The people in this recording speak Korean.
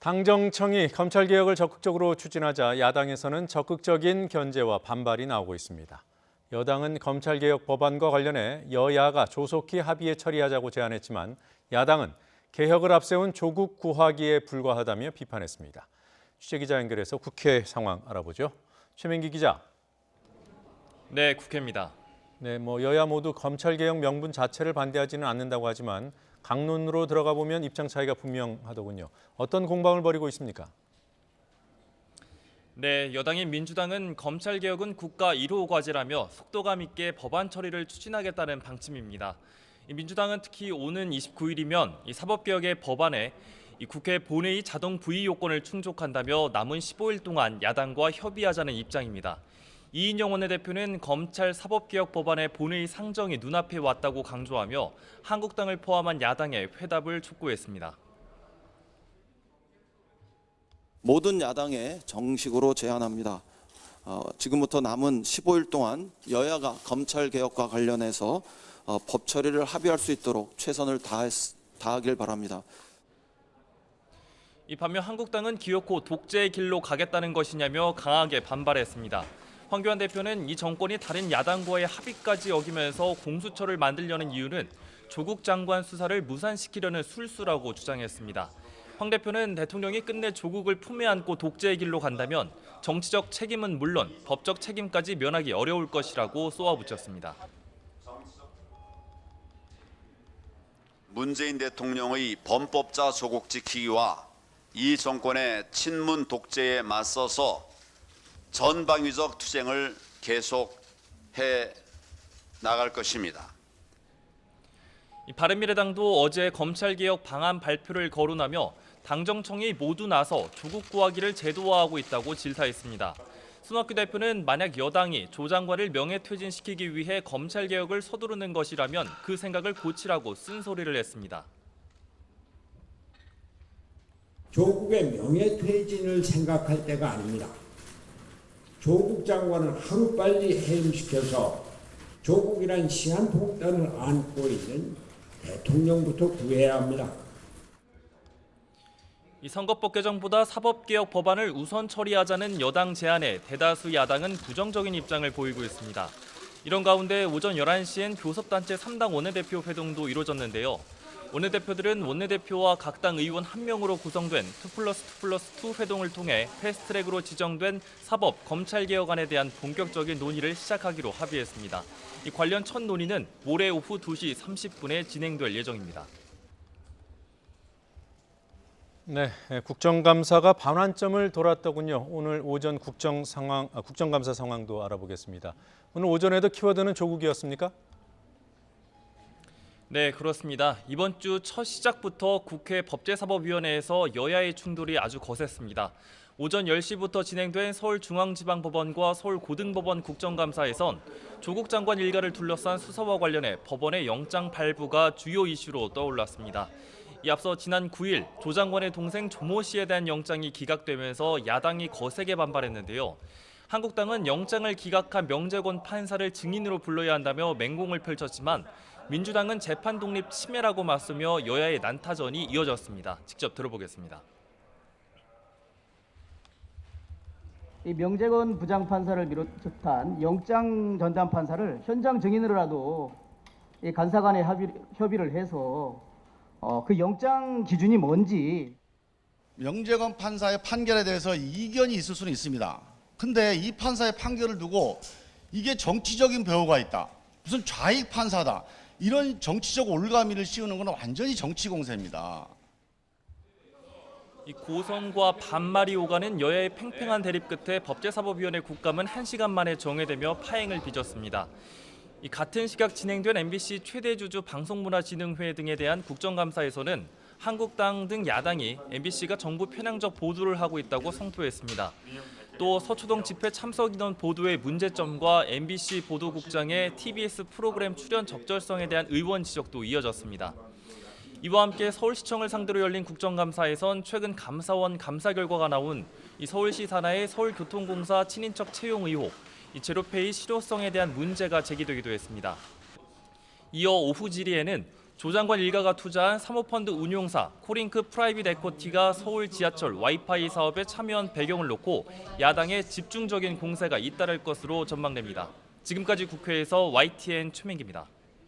당정청이 검찰개혁을 적극적으로 추진하자 야당에서는 적극적인 견제와 반발이 나오고 있습니다. 여당은 검찰개혁 법안과 관련해 여야가 조속히 합의에 처리하자고 제안했지만 야당은 개혁을 앞세운 조국 구하기에 불과하다며 비판했습니다. 취재기자 연결해서 국회 상황 알아보죠. 최민기 기자. 네, 국회입니다. 네, 여야 모두 검찰개혁 명분 자체를 반대하지는 않는다고 하지만 강론으로 들어가 보면 입장 차이가 분명하더군요. 어떤 공방을 벌이고 있습니까? 네, 여당인 민주당은 검찰개혁은 국가 1호 과제라며 속도감 있게 법안 처리를 추진하겠다는 방침입니다. 민주당은 특히 오는 29일이면 이 사법개혁의 법안에 국회 본회의 자동 부의 요건을 충족한다며 남은 15일 동안 야당과 협의하자는 입장입니다. 이인영 원내대표는 검찰 사법개혁 법안의 본회의 상정이 눈앞에 왔다고 강조하며 한국당을 포함한 야당의 회답을 촉구했습니다. 모든 야당에 정식으로 제안합니다. 지금부터 남은 15일 동안 여야가 검찰개혁과 관련해서 법 처리를 합의할 수 있도록 최선을 다하길 바랍니다. 반면 한국당은 기어코 독재의 길로 가겠다는 것이냐며 강하게 반발했습니다. 황교안 대표는 이 정권이 다른 야당과의 합의까지 어기면서 공수처를 만들려는 이유는 조국 장관 수사를 무산시키려는 술수라고 주장했습니다. 황 대표는 대통령이 끝내 조국을 품에 안고 독재의 길로 간다면 정치적 책임은 물론 법적 책임까지 면하기 어려울 것이라고 쏘아붙였습니다. 문재인 대통령의 범법자 조국 지키기와 이 정권의 친문 독재에 맞서서 전방위적 투쟁을 계속해 나갈 것입니다. 바른미래당도 어제 검찰개혁 방안 발표를 거론하며 당정청이 모두 나서 조국 구하기를 제도화하고 있다고 질타했습니다. 손학규 대표는 만약 여당이 조 장관을 명예퇴진시키기 위해 검찰개혁을 서두르는 것이라면 그 생각을 고치라고 쓴소리를 했습니다. 조국의 명예퇴진을 생각할 때가 아닙니다. 조국 장관을 하루빨리 해임시켜서 조국이란 시한폭탄을 안고 있는 대통령부터 구해야 합니다. 이 선거법 개정보다 사법개혁 법안을 우선 처리하자는 여당 제안에 대다수 야당은 부정적인 입장을 보이고 있습니다. 이런 가운데 오전 11시엔 교섭단체 3당 원내대표 회동도 이루어졌는데요. 원내대표들은 원내대표와 각 당 의원 1명으로 구성된 2+2+2 회동을 통해 패스트트랙으로 지정된 사법 검찰개혁안에 대한 본격적인 논의를 시작하기로 합의했습니다. 이 관련 첫 논의는 모레 오후 2시 30분에 진행될 예정입니다. 네, 국정감사가 반환점을 돌았더군요. 오늘 오전 국정감사 상황도 알아보겠습니다. 오늘 오전에도 키워드는 조국이었습니까? 네, 그렇습니다. 이번 주 첫 시작부터 국회 법제사법위원회에서 여야의 충돌이 아주 거셌습니다. 오전 10시부터 진행된 서울중앙지방법원과 서울고등법원 국정감사에선 조국 장관 일가를 둘러싼 수사와 관련해 법원의 영장 발부가 주요 이슈로 떠올랐습니다. 이 앞서 지난 9일 조 장관의 동생 조모 씨에 대한 영장이 기각되면서 야당이 거세게 반발했는데요. 한국당은 영장을 기각한 명재권 판사를 증인으로 불러야 한다며 맹공을 펼쳤지만 민주당은 재판 독립 침해라고 맞서며 여야의 난타전이 이어졌습니다. 직접 들어보겠습니다. 이 명재권 부장판사를 비롯한 영장 전담 판사를 현장 증인으로라도 이 간사 간에 협의를 해서 그 영장 기준이 뭔지. 명재권 판사의 판결에 대해서 이견이 있을 수는 있습니다. 근데 이 판사의 판결을 두고 이게 정치적인 배후가 있다, 무슨 좌익 판사다, 이런 정치적 올가미를 씌우는 건 완전히 정치 공세입니다. 이 고성과 반말이 오가는 여야의 팽팽한 대립 끝에 법제사법위원회 국감은 1시간 만에 정회되며 파행을 빚었습니다. 이 같은 시각 진행된 MBC 최대 주주 방송문화진흥회 등에 대한 국정감사에서는 한국당 등 야당이 MBC가 정부 편향적 보도를 하고 있다고 성토했습니다. 또 서초동 집회 참석 인원 보도의 문제점과 MBC 보도국장의 TBS 프로그램 출연 적절성에 대한 의원 지적도 이어졌습니다. 이와 함께 서울시청을 상대로 열린 국정감사에선 최근 감사원 감사 결과가 나온 이 서울시 산하의 서울교통공사 친인척 채용 의혹, 이 제로페이 실효성에 대한 문제가 제기되기도 했습니다. 이어 오후 질의에는 조 장관 일가가 투자한 사모펀드 운용사 코링크 프라이빗 에코티가 서울 지하철 와이파이 사업에 참여한 배경을 놓고 야당의 집중적인 공세가 잇따를 것으로 전망됩니다. 지금까지 국회에서 YTN 최민기입니다.